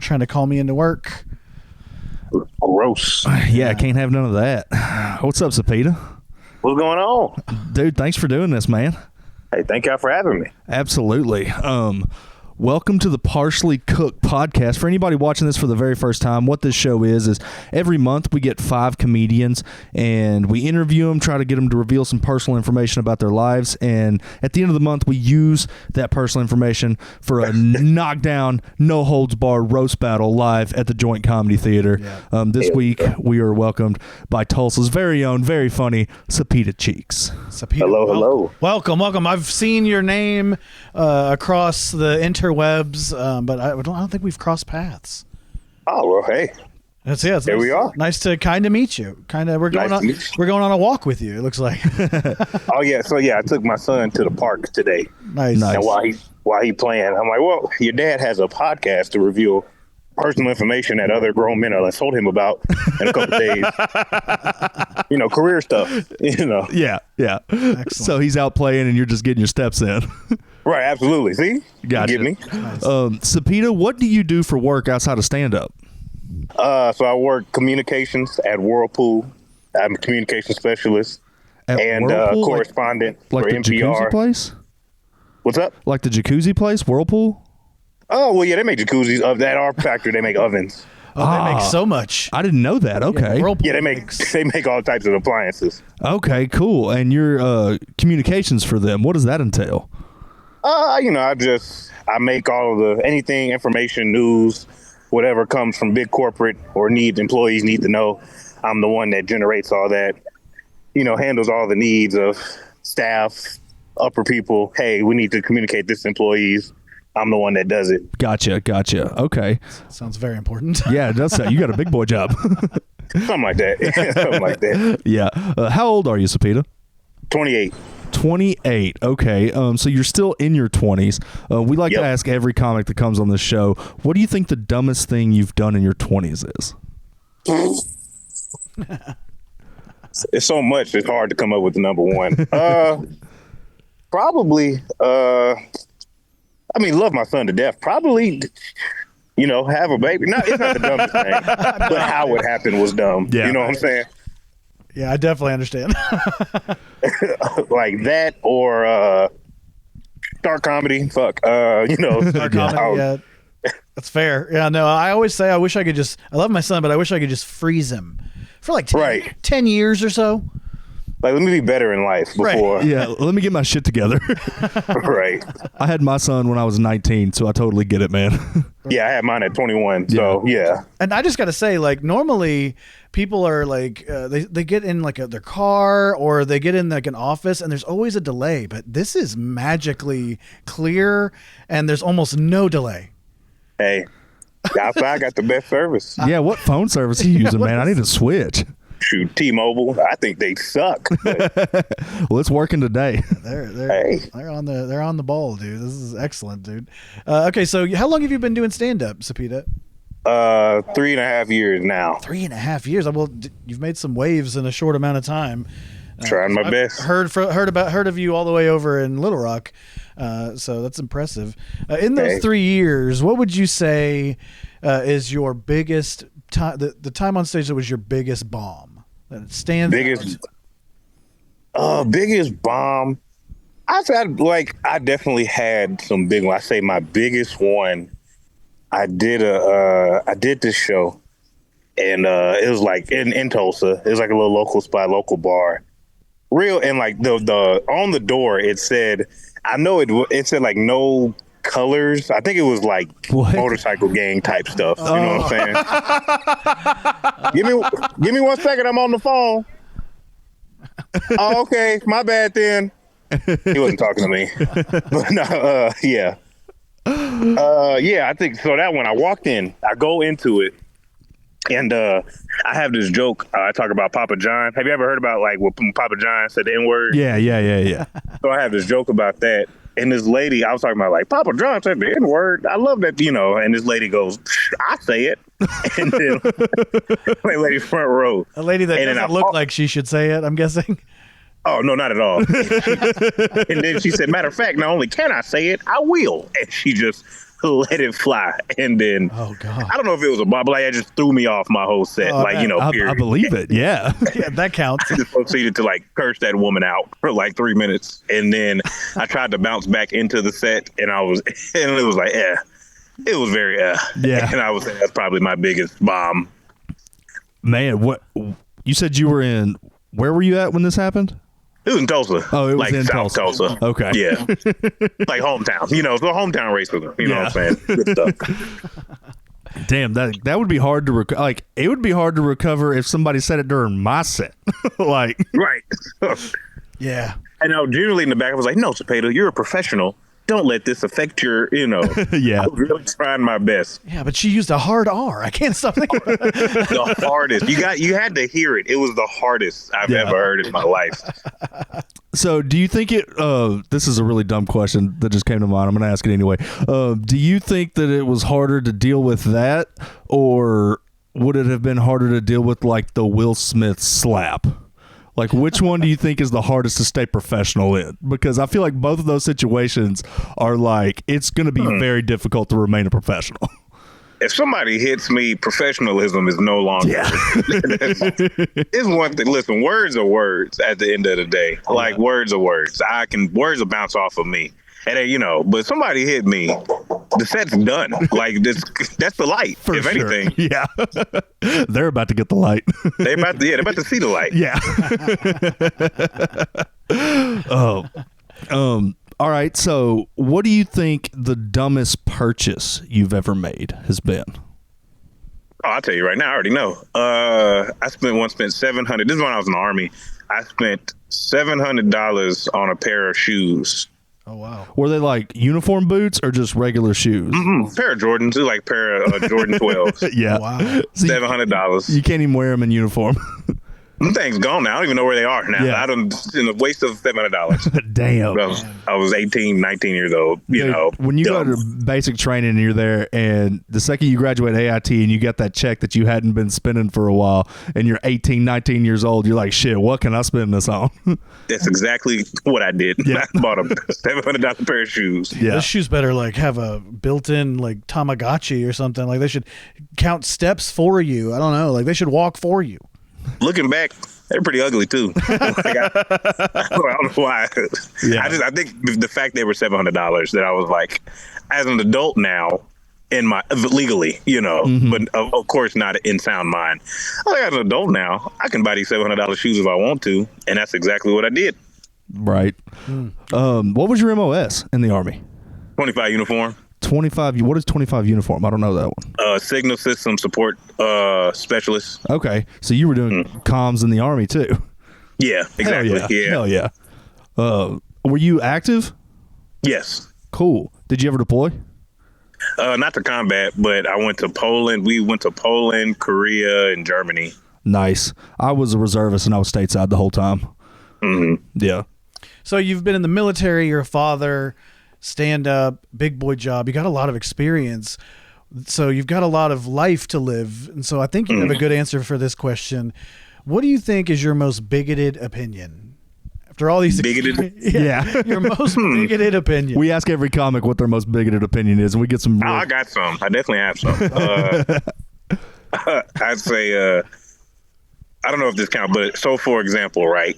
trying to call me into work. Gross. Yeah, I can't have none of that. What's up, Cepeda? What's going on? Dude, thanks for doing this, man. Hey, thank y'all for having me. Absolutely. Welcome to the Partially Cooked podcast. For anybody watching this for the very first time, what this show is every month we get 5 comedians and we interview them, try to get them to reveal some personal information about their lives. And at the end of the month, we use that personal information for a knockdown, no holds barred roast battle live at the Joint Comedy Theater. Yeah. This week, we are welcomed by Tulsa's very own, very funny Cepeda Cheeks. Cepeda, Hello. Welcome. I've seen your name across the interwebs, but I don't think we've crossed paths. Oh, well, hey. There we are. Nice to kind of meet you. We're going on a walk with you. It looks like. Oh yeah. So yeah, I took my son to the park today. Nice. And while he playing, I'm like, well, your dad has a podcast to reveal personal information that other grown men are told him about in a couple days. Career stuff. Yeah. Excellent. So he's out playing, and you're just getting your steps in. Right. Absolutely. See. Gotcha. You get me. Nice. Cepeda, what do you do for work outside of stand-up? So I work communications at Whirlpool. I'm a communication specialist and correspondent like for the NPR. Jacuzzi place? What's up? Like the jacuzzi place, Whirlpool? Oh, well, yeah, they make jacuzzis. Of that our factory, they make ovens. They make so much. I didn't know that. Okay. Whirlpool Yeah, they make all types of appliances. Okay, cool. And your communications for them, what does that entail? I make all of anything, information, news, whatever comes from big corporate or employees need to know. I'm the one that generates all that, handles all the needs of staff, upper people. Hey, we need to communicate this to employees. I'm the one that does it. Gotcha. Okay. Sounds very important. Yeah, it does sound. You got a big boy job. Something like that. Yeah. How old are you, Cepeda? 28. 28. Okay. So you're still in your 20s. We like to ask every comic that comes on this show, what do you think the dumbest thing you've done in your 20s is? It's so much. It's hard to come up with the number one. Probably. Love my son to death. Probably. Have a baby. No, it's not the dumbest thing, but how it happened was dumb. Yeah. You know what I'm saying? Yeah, I definitely understand. Like that or dark comedy. Fuck. Dark comedy, yeah. That's fair. Yeah, no, I always say I love my son, but I wish I could just freeze him for like 10 years or so. Like, let me be better in life before. Right. Yeah, let me get my shit together. Right. I had my son when I was 19, so I totally get it, man. Yeah, I had mine at 21, so yeah. And I just got to say, like, normally people are like, they get in like their car or they get in like an office and there's always a delay, but this is magically clear and there's almost no delay. Hey, outside got the best service. Yeah, what phone service are you using, man? I need to switch. Shoot, T-Mobile. I think they suck. But well, it's working today. They're on the ball, dude. This is excellent, dude. Okay, so how long have you been doing stand-up, Cepeda? 3.5 years now. 3.5 years. Well, you've made some waves in a short amount of time. Trying my best. Heard of you all the way over in Little Rock, so that's impressive. In those 3 years, what would you say is your biggest time? The time on stage that was your biggest bomb that stands biggest bomb. I definitely had some big ones. I say my biggest one. I did this show, and it was like in Tulsa. It was like a little local spot, local bar. Real, and like the on the door it said, it said like no colors. I think it was like motorcycle gang type stuff. You know what I'm saying? Give me 1 second. I'm on the phone. Oh, okay, my bad then. He wasn't talking to me, but no, yeah. I think so. That one, I walked in, I go into it, and I have this joke. I talk about Papa John. Have you ever heard about like when Papa John said the N-word? Yeah. So I have this joke about that. And this lady, I was talking about like, Papa John said the N-word. I love that, and this lady goes, I say it. And then my lady front row. A lady that doesn't look like she should say it, I'm guessing. Oh, no, not at all. And then she said, matter of fact, not only can I say it, I will. And she just let it fly. And then, oh God, I don't know if it was a bomb, but like, it just threw me off my whole set. I believe it. Yeah. yeah, that counts. I just proceeded to like curse that woman out for like 3 minutes. And then I tried to bounce back into the set and it was like, it was very, yeah. And I would say that's probably my biggest bomb. Man, what you said you were in, where were you at when this happened? It was in Tulsa. Oh, it was like in South Tulsa. Okay. Yeah. Like hometown. You know, it's a hometown race with them. You know what I'm saying? Good stuff. Damn, that would be hard to it would be hard to recover if somebody said it during my set. Like, right. Yeah. I know, generally in the back, I was like, no, Cepeda, you're a professional. Don't let this affect your, yeah. I was really trying my best. Yeah, but she used a hard R. I can't stop thinking about it. The hardest. You had to hear it. It was the hardest I've ever heard in my life. So do you think this is a really dumb question that just came to mind. I'm going to ask it anyway. Do you think that it was harder to deal with that, or would it have been harder to deal with like the Will Smith slap? Like, which one do you think is the hardest to stay professional in? Because I feel like both of those situations are like, it's going to be very difficult to remain a professional. If somebody hits me, professionalism is no longer. Yeah. It's one thing. Listen, words are words at the end of the day. Like, words are words. Words will bounce off of me. And but somebody hit me, the set's done. Like, that's the light, if anything. Yeah. They're about to get the light. They're about to see the light. Yeah. All right. So what do you think the dumbest purchase you've ever made has been? Oh, I'll tell you right now. I already know. I spent $700. This is when I was in the Army. I spent $700 on a pair of shoes. Oh, wow. Were they like uniform boots or just regular shoes? Pair of Jordans, like pair of Jordan 12s. Yeah. Wow. So $700. You can't even wear them in uniform. Them things gone now. I don't even know where they are now. Yeah. I don't, in a waste of $700. Damn. I was 18, 19 years old. When you go to basic training and you're there, and the second you graduate AIT and you get that check that you hadn't been spending for a while, and you're 18, 19 years old, you're like, shit, what can I spend this on? That's exactly what I did. Yeah. I bought a $700 pair of shoes. Yeah. Those shoes better like have a built-in like Tamagotchi or something. Like they should count steps for you. I don't know. Like they should walk for you. Looking back, they're pretty ugly too. Like I don't know why. Yeah. I think the fact they were $700 that I was like, as an adult now, legally, but of course not in sound mind. I think as an adult now, I can buy these $700 shoes if I want to, and that's exactly what I did. Right. What was your MOS in the Army? 25 uniform. 25. What is 25 uniform? I don't know that one. Signal system support specialist. Okay, so you were doing comms in the Army too. Yeah, exactly. Hell yeah. Were you active? Yes. Cool. Did you ever deploy? Not to combat, but I went to Poland. We went to Poland, Korea, and Germany. Nice. I was a reservist and I was stateside the whole time. Mm-hmm. Yeah. So you've been in the military, you're a father, stand up, big boy job. You got a lot of experience. So you've got a lot of life to live. And so I think you have a good answer for this question. What do you think is your most bigoted opinion? After all these bigoted? Yeah. Your most bigoted opinion. We ask every comic what their most bigoted opinion is, and we get some I got some. I definitely have some. I'd say I don't know if this counts, but so for example, right?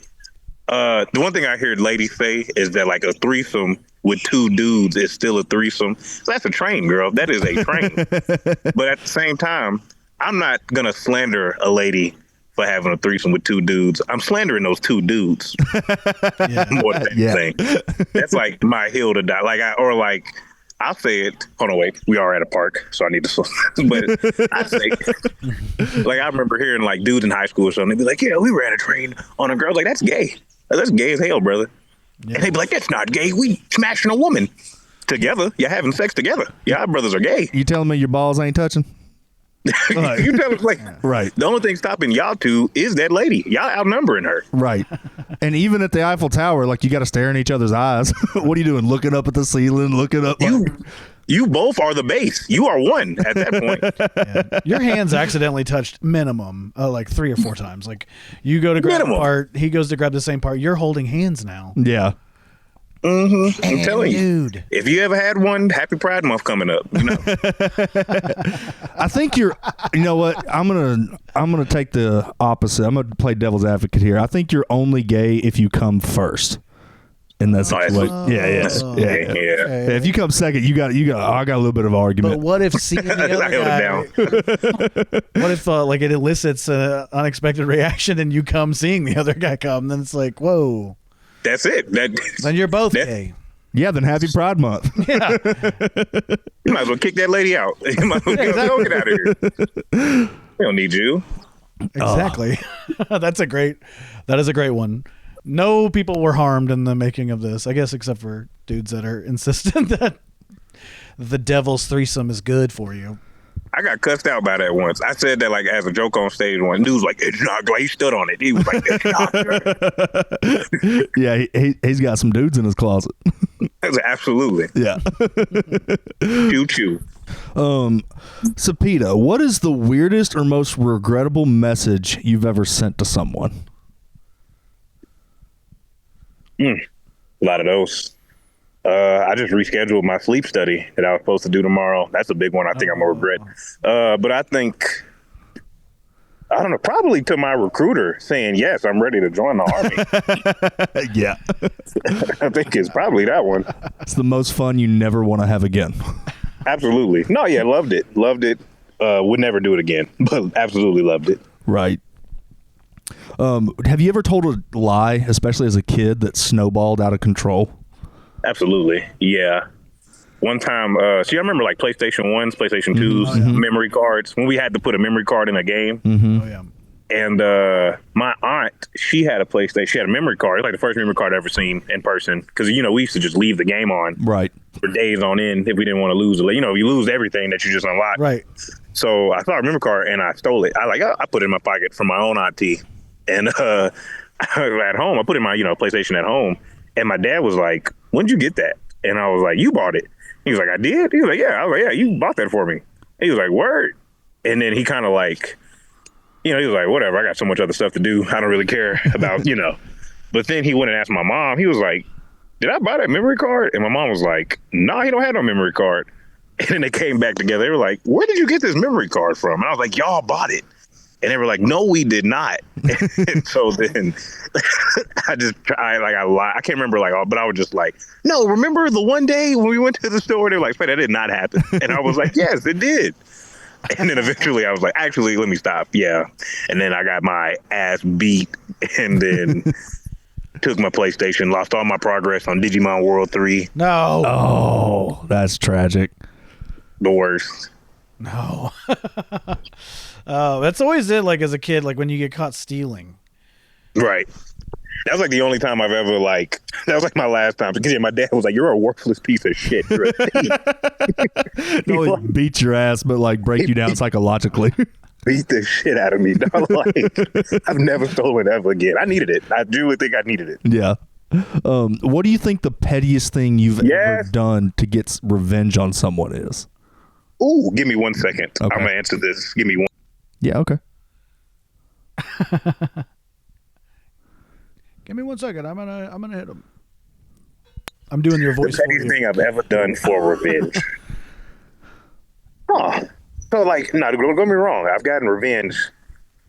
The one thing I hear ladies say is that like a threesome with two dudes is still a threesome. So that's a train, girl. That is a train. But at the same time, I'm not going to slander a lady for having a threesome with two dudes. I'm slandering those two dudes more than anything. That's like my hill to die. I'll say it. Hold on, wait. We are at a park, so I need to. But I say, like, I remember hearing like dudes in high school or something. They'd be like, "Yeah, we ran a train on a girl." Like, that's gay. That's gay as hell, brother. Yeah. And they'd be like, "That's not gay. We smashing a woman together. You're having sex together. Yeah, our brothers are gay." You telling me your balls ain't touching? You tell us, like, right. The only thing stopping y'all two is that lady. Y'all outnumbering her. Right. And even at the Eiffel Tower, like, you got to stare in each other's eyes. What are you doing? Looking up at the ceiling, looking up. You both are the base. You are one at that point. Yeah. Your hands accidentally touched minimum like 3 or 4 times. Like you go to grab a part, he goes to grab the same part. You're holding hands now. Yeah. I'm telling you, dude. if you ever had one, Happy Pride Month coming up. You know? I think you know what? I'm gonna take the opposite. I'm gonna play devil's advocate here. I think you're only gay if you come first. In that situation, yeah. If you come second, you got. I got a little bit of an argument. But what if seeing the other guy? What if like it elicits an unexpected reaction and you come seeing the other guy come? Then it's like, whoa. That's it. Then you're both gay. Yeah, then Happy Pride Month. Yeah. You might as well kick that lady out. You might as well get out of here. We don't need you. Exactly. That is a great one. No people were harmed in the making of this, I guess, except for dudes that are insistent that the devil's threesome is good for you. I got cussed out by that once. I said that like as a joke on stage. One dude was like, "It's not good." He stood on it. He was like, "It's not good." Yeah, he's got some dudes in his closet. Absolutely. Yeah. Choo. Cepeda, what is the weirdest or most regrettable message you've ever sent to someone? A lot of those. I just rescheduled my sleep study that I was supposed to do tomorrow. That's a big one I think I'm going to regret. But I think, I don't know, probably to my recruiter saying, yes, I'm ready to join the Army. Yeah. I think it's probably that one. It's the most fun you never want to have again. Absolutely. No, yeah, loved it. Would never do it again, but absolutely loved it. Right. Have you ever told a lie, especially as a kid, that snowballed out of control? Absolutely. Yeah. One time, I remember like PlayStation 1s, PlayStation 2s, memory cards, when we had to put a memory card in a game. Oh, yeah. And my aunt, she had a PlayStation. She had a memory card. It was like the first memory card I ever seen in person. Because, we used to just leave the game on for days on end if we didn't want to lose it. You lose everything that you just unlocked. Right. So I saw a memory card and I stole it. I put it in my pocket from my own auntie. And at home, I put it in my, PlayStation at home. And my dad was like, "When'd you get that?" And I was like, "You bought it." He was like, "I did?" He was like, "Yeah." I was like, "Yeah, you bought that for me." He was like, "Word." And then he kind of like, he was like, "Whatever, I got so much other stuff to do. I don't really care about, But then he went and asked my mom. He was like, "Did I buy that memory card?" And my mom was like, "No, he don't have no memory card." And then they came back together. They were like, "Where did you get this memory card from?" And I was like, "Y'all bought it." And they were like, "No, we did not." And so then I lied. I can't remember but I was just like, "No, remember the one day when we went to the store?" They were like, "That did not happen." And I was like, "Yes, it did." And then eventually I was like, "Actually, let me stop." Yeah. And then I got my ass beat and then took my PlayStation, lost all my progress on Digimon World 3. No. Oh, that's tragic. The worst. No. Oh, that's always it. Like as a kid, like when you get caught stealing. Right. That was like the only time I've ever that was like my last time. Because my dad was like, "You're a worthless piece of shit. You're a thief." No, he beat your ass, but like break you down psychologically. Beat the shit out of me. Like, I've never stolen ever again. I needed it. I do think I needed it. Yeah. What do you think the pettiest thing you've ever done to get revenge on someone is? Ooh, give me 1 second. Okay. I'm gonna answer this. Give me one. Yeah, okay. Give me 1 second. I'm gonna hit him. I'm doing your voice. The pettiest thing I've ever done for revenge. So no, don't get me wrong. I've gotten revenge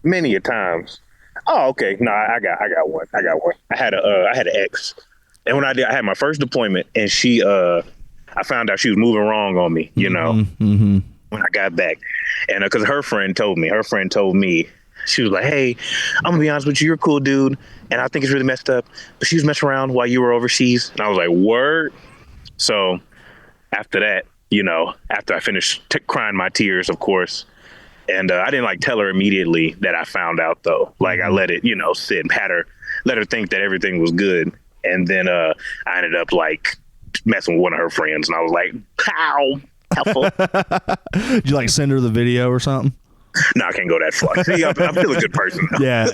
many a times. Oh, okay. No, I got one. I had an ex, and when I had my first deployment, and she I found out she was moving wrong on me. When I got back, and because her friend told me, she was like, "Hey, I'm gonna be honest with you, you're a cool dude, and I think it's really messed up, but she was messing around while you were overseas." And I was like, "Word." So after that, after I finished crying my tears, of course, and I didn't tell her immediately that I found out though. Like I let it, sit and let her think that everything was good, and then I ended up messing with one of her friends, and I was like, "Pow." Helpful. Did you send her the video or something? No, I can't go that far. See, I'm still a good person. Yeah.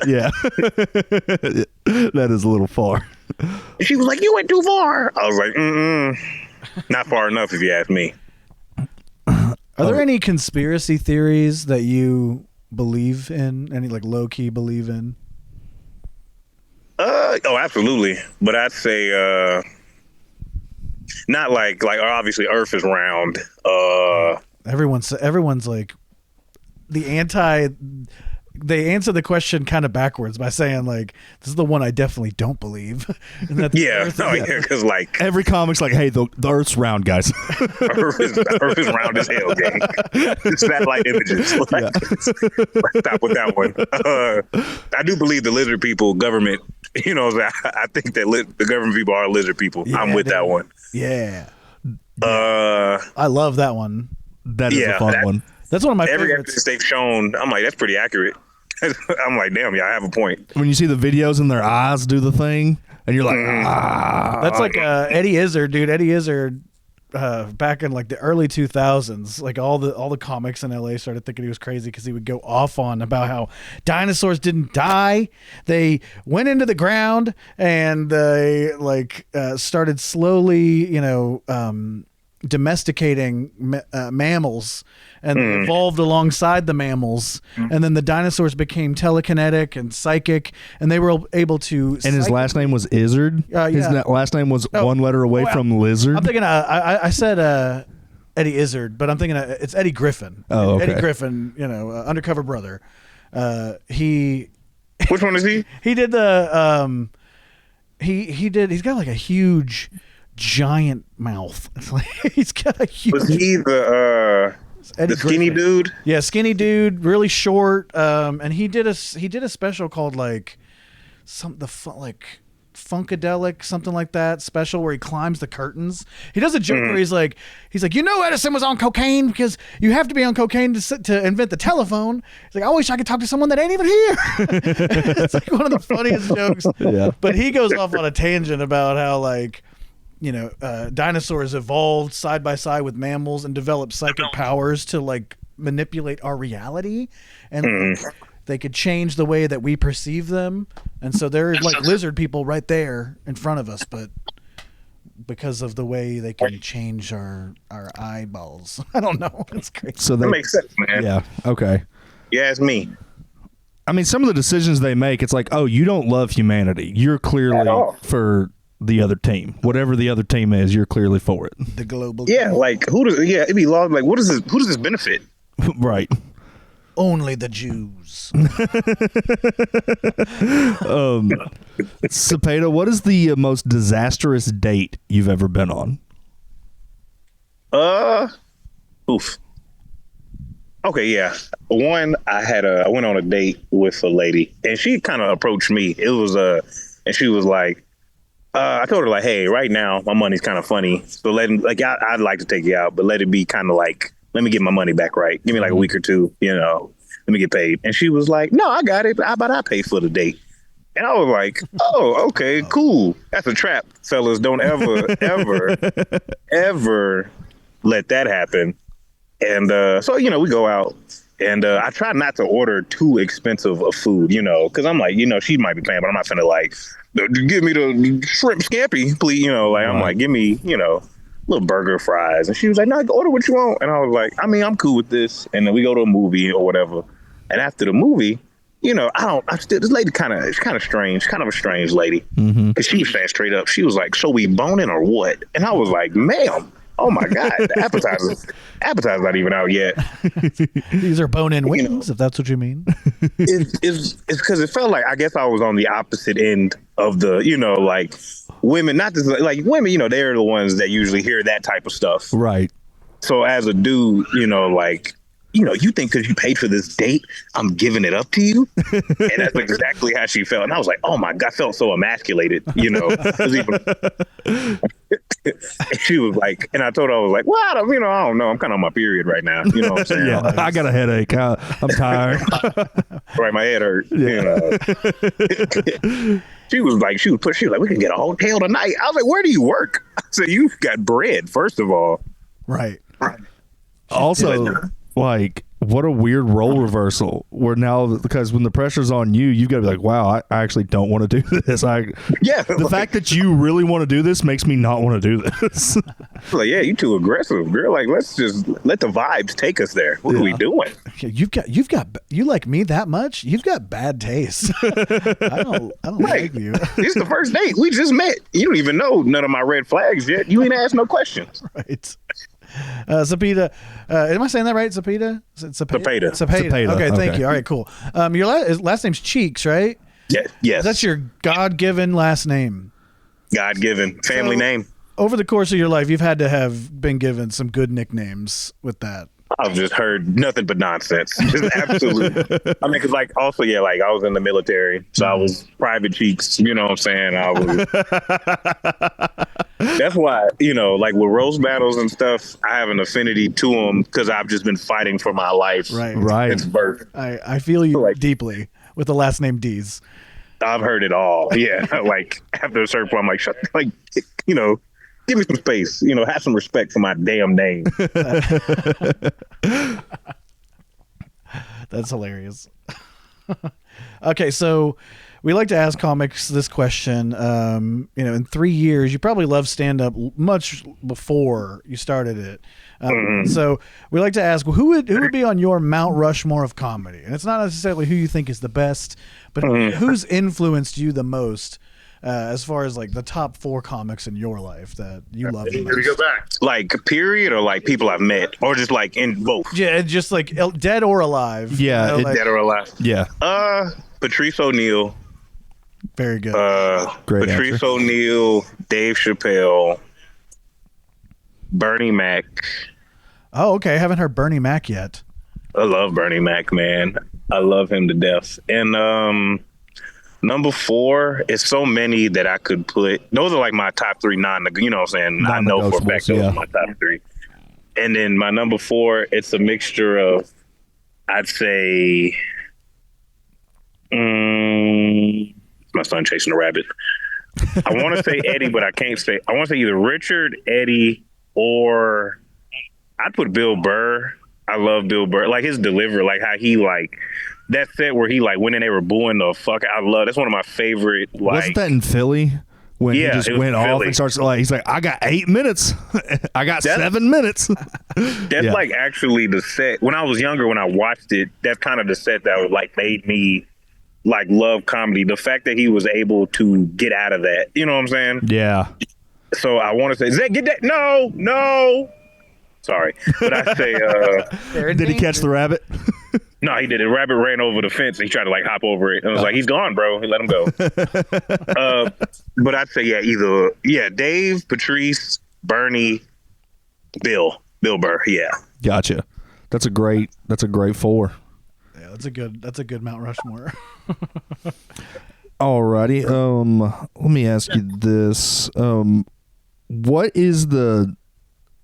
That is a little far. She was like, "You went too far." I was like, not far enough if you ask me. Are there any conspiracy theories that you believe in? Any low key believe in? Oh, absolutely. But I'd say Not like obviously Earth is round. Everyone's like they answer the question kind of backwards by saying like, this is the one I definitely don't believe. And that's because like every comic's like, hey, the Earth's round, guys. Earth is round as hell, gang. It's satellite images. Stop with that one. I do believe the lizard people government. I think that the government people are lizard people. Yeah, I'm with that one. Yeah. I love that one. That is a fun one. That's one of my every favorites. evidence they've shown. I'm like, that's pretty accurate. I'm like, damn, I have a point. When you see the videos and their eyes do the thing, and you're like, That's like Eddie Izzard, dude. Eddie Izzard, back in like the early 2000s, like all the comics in LA started thinking he was crazy because he would go off on about how dinosaurs didn't die. They went into the ground and they started slowly, domesticating mammals, and they evolved alongside the mammals, and then the dinosaurs became telekinetic and psychic, and they were able to. And his last name was Izzard. His last name was one letter away from lizard. I'm thinking. I said Eddie Izzard, but I'm thinking it's Eddie Griffin. Oh, okay. Eddie Griffin, undercover brother. He. Which one is he? He did the. He's got like a huge, giant mouth. It's like he's got a huge. Was he the skinny dude? Yeah, skinny dude, really short. And he did a special called like Funkadelic, something like that, special where he climbs the curtains. He does a joke where he's like, Edison was on cocaine because you have to be on cocaine to invent the telephone. He's like, I wish I could talk to someone that ain't even here. It's like one of the funniest jokes. Yeah. But he goes off on a tangent about how dinosaurs evolved side by side with mammals and developed psychic powers to like manipulate our reality, and they could change the way that we perceive them. And so they're like lizard people right there in front of us, but because of the way they can change our eyeballs. I don't know. It's crazy. So that makes sense, man. Yeah. Okay. Yeah, it's me. I mean, some of the decisions they make, it's like, oh, you don't love humanity. You're clearly for the other team. Whatever the other team is, you're clearly for it. The global. Yeah, like it'd be law. Like, who does this benefit? Right. Only the Jews. Cepeda, what is the most disastrous date you've ever been on? Oof. Okay, yeah. One, I went on a date with a lady, and she kind of approached me. It was and she was like, I told her like, hey, right now my money's kind of funny, so I'd like to take you out, but let it be kind of like, let me get my money back right. Give me like a week or two, let me get paid. And she was like, no, I got it. How about I pay for the date? And I was like, oh, okay, cool. That's a trap, fellas. Don't ever, ever, ever let that happen. And so, we go out, and I try not to order too expensive of food, because I'm like, she might be paying, but I'm not finna like, give me the shrimp scampi, please. I'm like, give me, little burger, fries. And she was like, no, order what you want. And I was like, I mean, I'm cool with this. And then we go to a movie or whatever. And after the movie, this lady kind of strange, kind of a strange lady. Because she was saying straight up, she was like, so we boning or what? And I was like, ma'am, oh my God, the appetizer's not even out yet. These are bone-in wings, if that's what you mean. It's because it felt like, I guess I was on the opposite end of the, like women, not just like women, they're the ones that usually hear that type of stuff. Right. So as a dude, you think because you paid for this date, I'm giving it up to you? And that's exactly how she felt. And I was like, oh my God, I felt so emasculated, She was like, and I told her, I was like, well, I don't know. I'm kind of on my period right now. You know what I'm saying? Yeah, I got a headache. I'm tired. Right, my head hurt. Yeah. She was like, we can get a hotel tonight. I was like, where do you work? I said, you've got bread, first of all. Right. Also, like, What a weird role reversal. Where now, because when the pressure's on you, you've got to be like, wow, I actually don't want to do this. The fact that you really want to do this makes me not want to do this. Like, yeah, you too aggressive, girl. Like, let's just let the vibes take us there. What are we doing? You like me that much? You've got bad taste. I don't like you. It's the first date. We just met. You don't even know none of my red flags yet. You ain't asked no questions. Right. Cepeda, am I saying that right? Cepeda? Cepeda. Okay, thank you. All right, cool. Your last name's Cheeks, right? Yes. That's your God-given last name. God-given family name. Over the course of your life, you've had to have been given some good nicknames with that. I've just heard nothing but nonsense. Just absolute. I mean, because also, I was in the military, so I was Private Cheeks. You know what I'm saying? I was. That's why, with roast battles and stuff, I have an affinity to them because I've just been fighting for my life. Right. Since birth. I feel you deeply with the last name Dees. I've heard it all. Yeah. After a certain point, I'm like, give me some space. Have some respect for my damn name. That's hilarious. Okay, so we like to ask comics this question. In 3 years, you probably loved stand-up much before you started it. So we like to ask, who would be on your Mount Rushmore of comedy? And it's not necessarily who you think is the best, but who's influenced you the most? As far as the top 4 comics in your life that you love the most. We go back. Period, or people I've met, or just in both. Yeah, just dead or alive. Yeah, dead or alive. Yeah. Patrice O'Neal. Very good. Great Patrice answer. O'Neal, Dave Chappelle, Bernie Mac. Oh, okay. I haven't heard Bernie Mac yet. I love Bernie Mac, man. I love him to death. And number 4 is so many that I could put. Those are my top 3 you know what I'm saying? I know for a fact those are my top 3. And then my number 4, it's a mixture of, I'd say, my son chasing a rabbit. I want to say Eddie, but I can't say. I want to say either Richard, Eddie, or I'd put Bill Burr. I love Bill Burr. His delivery, how he that set where he went in, they were booing the fuck. I love. That's one of my favorite. Wasn't that in Philly when he just went off and starts he's like, I got 8 minutes, I got 7 minutes. That's actually the set. When I was younger, when I watched it, that's kind of the set that was made me love comedy. The fact that he was able to get out of that, you know what I'm saying? Yeah. So I want to say, Zach, get that? No. Sorry, but I say, did he catch the rabbit? No, he did. The rabbit ran over the fence. And he tried to hop over it. And I was he's gone, bro. Let him go. But I'd say, Dave, Patrice, Bernie, Bill Burr. Yeah. Gotcha. That's a great 4. Yeah, that's a good Mount Rushmore. Alrighty. Let me ask you this. What is the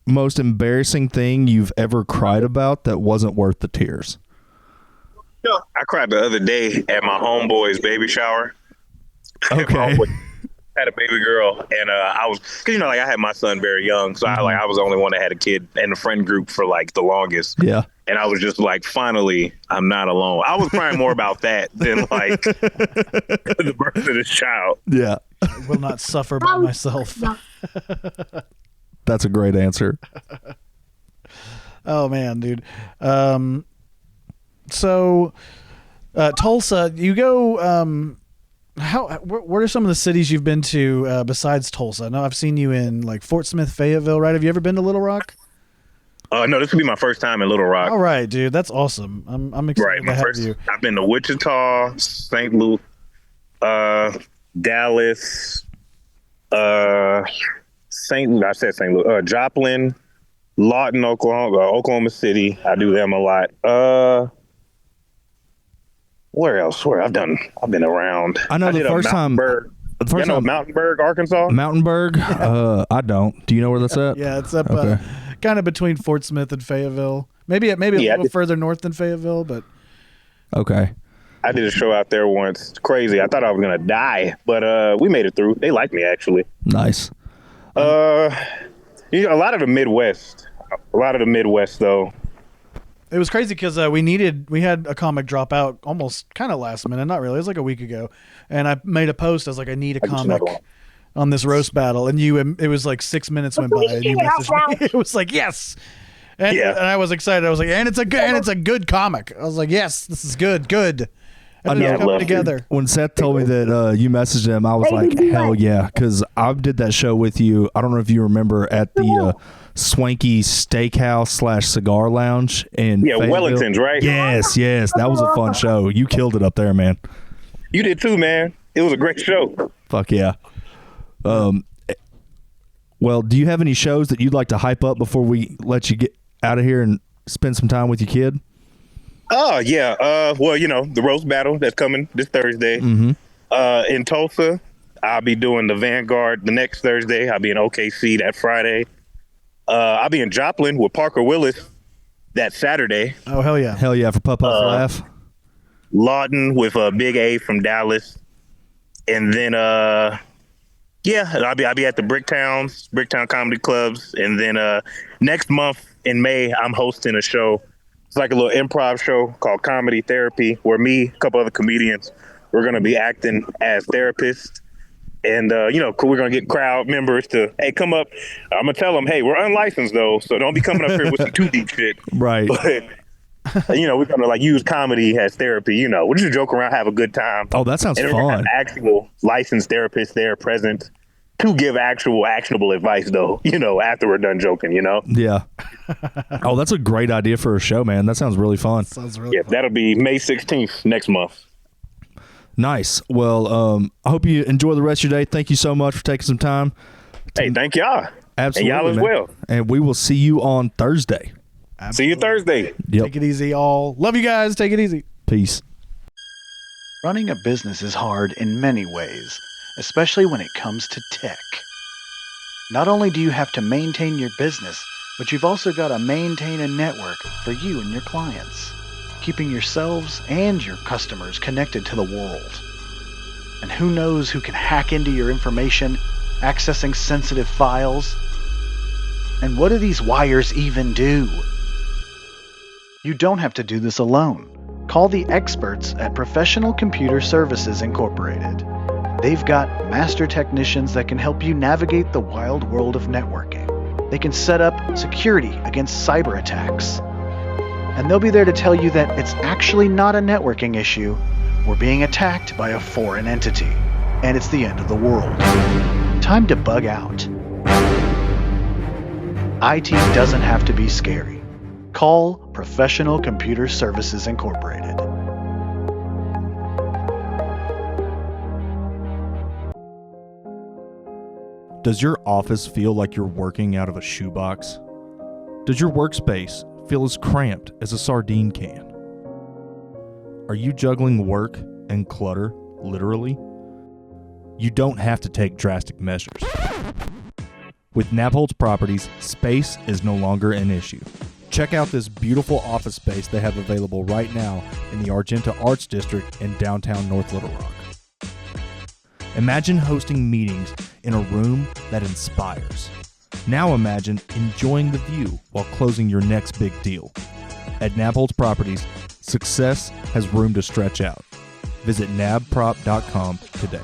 most embarrassing thing you've ever cried about that wasn't worth the tears? I cried the other day at my homeboy's baby shower. Okay. Had a baby girl, and I was, because I had my son very young, so I was the only one that had a kid in the friend group for the longest. Yeah. And I was just finally, I'm not alone. I was crying more about that than the birth of this child. Yeah. I will not suffer by myself. That's a great answer. Oh man, dude. So Tulsa, you go. What are some of the cities you've been to besides Tulsa? I know I've seen you in Fort Smith, Fayetteville, right? Have you ever been to Little Rock? No, this would be my first time in Little Rock. All right, dude, that's awesome. I'm excited to have you. I've been to Wichita, St. Louis, Dallas, St. Louis, Joplin, Lawton, Oklahoma City. I do them a lot. Where else? I've been around. I know the first time. Mountainburg, Arkansas? Mountainburg? I don't. Do you know where that's at? Yeah, it's up kind of between Fort Smith and Fayetteville. Maybe a little further north than Fayetteville, but. Okay. I did a show out there once. It's crazy. I thought I was going to die, but we made it through. They liked me, actually. Nice. A lot of the Midwest, though. It was crazy because we had a comic drop out almost kind of last minute, not really. It was like a week ago, and I made a post. I was like, I need a comic on this roast battle, and it was like 6 minutes went by, and you messaged me. It was like yes, and I was excited. I was like, and it's a good comic. I was like, yes, this is good. I know. Coming together. When Seth told me that you messaged him, I was like, hell yeah, because I did that show with you. I don't know if you remember at the Swanky Steakhouse / Cigar Lounge in Wellington's, right? Yes, that was a fun show. You killed it up there, man. You did too, man. It was a great show. Fuck yeah. Well, do you have any shows that you'd like to hype up before we let you get out of here and spend some time with your kid? Oh yeah. Well, the roast battle that's coming this Thursday. In Tulsa, I'll be doing the Vanguard the next Thursday. I'll be in OKC that Friday. I'll be in Joplin with Parker Willis that Saturday. Oh, hell yeah. Hell yeah, for Pup Laugh. Lawton with Big A from Dallas. And then, I'll be at the Bricktown Comedy Clubs. And then next month in May, I'm hosting a show. It's like a little improv show called Comedy Therapy, where me, a couple other comedians, we're going to be acting as therapists. And, we're going to get crowd members to, hey, come up. I'm going to tell them, hey, we're unlicensed, though, so don't be coming up here with some too deep shit. Right. But, we're going to, use comedy as therapy. We'll just joke around, have a good time. Oh, that sounds and fun. We're going to have actual licensed therapists there present to give actual actionable advice, though, after we're done joking, Yeah. Oh, that's a great idea for a show, man. That sounds really fun. That'll be May 16th next month. Nice. Well, I hope you enjoy the rest of your day. Thank you so much for taking some time. Hey, thank y'all. Absolutely. And y'all as well. And we will see you on Thursday. Absolutely. See you Thursday. Yep. Take it easy, all. Love you guys. Take it easy. Peace. Running a business is hard in many ways, especially when it comes to tech. Not only do you have to maintain your business, but you've also got to maintain a network for you and your clients, keeping yourselves and your customers connected to the world. And who knows who can hack into your information, accessing sensitive files? And what do these wires even do? You don't have to do this alone. Call the experts at Professional Computer Services Incorporated. They've got master technicians that can help you navigate the wild world of networking. They can set up security against cyber attacks. And they'll be there to tell you that it's actually not a networking issue. We're being attacked by a foreign entity, and it's the end of the world. Time to bug out. IT doesn't have to be scary. Call Professional Computer Services Incorporated. Does your office feel like you're working out of a shoebox? Does your workspace feel as cramped as a sardine can? Are you juggling work and clutter, literally? You don't have to take drastic measures. With Nabholz Properties, space is no longer an issue. Check out this beautiful office space they have available right now in the Argenta Arts District in downtown North Little Rock. Imagine hosting meetings in a room that inspires. Now imagine enjoying the view while closing your next big deal. At Nabholz Properties, success has room to stretch out. Visit nabprop.com today.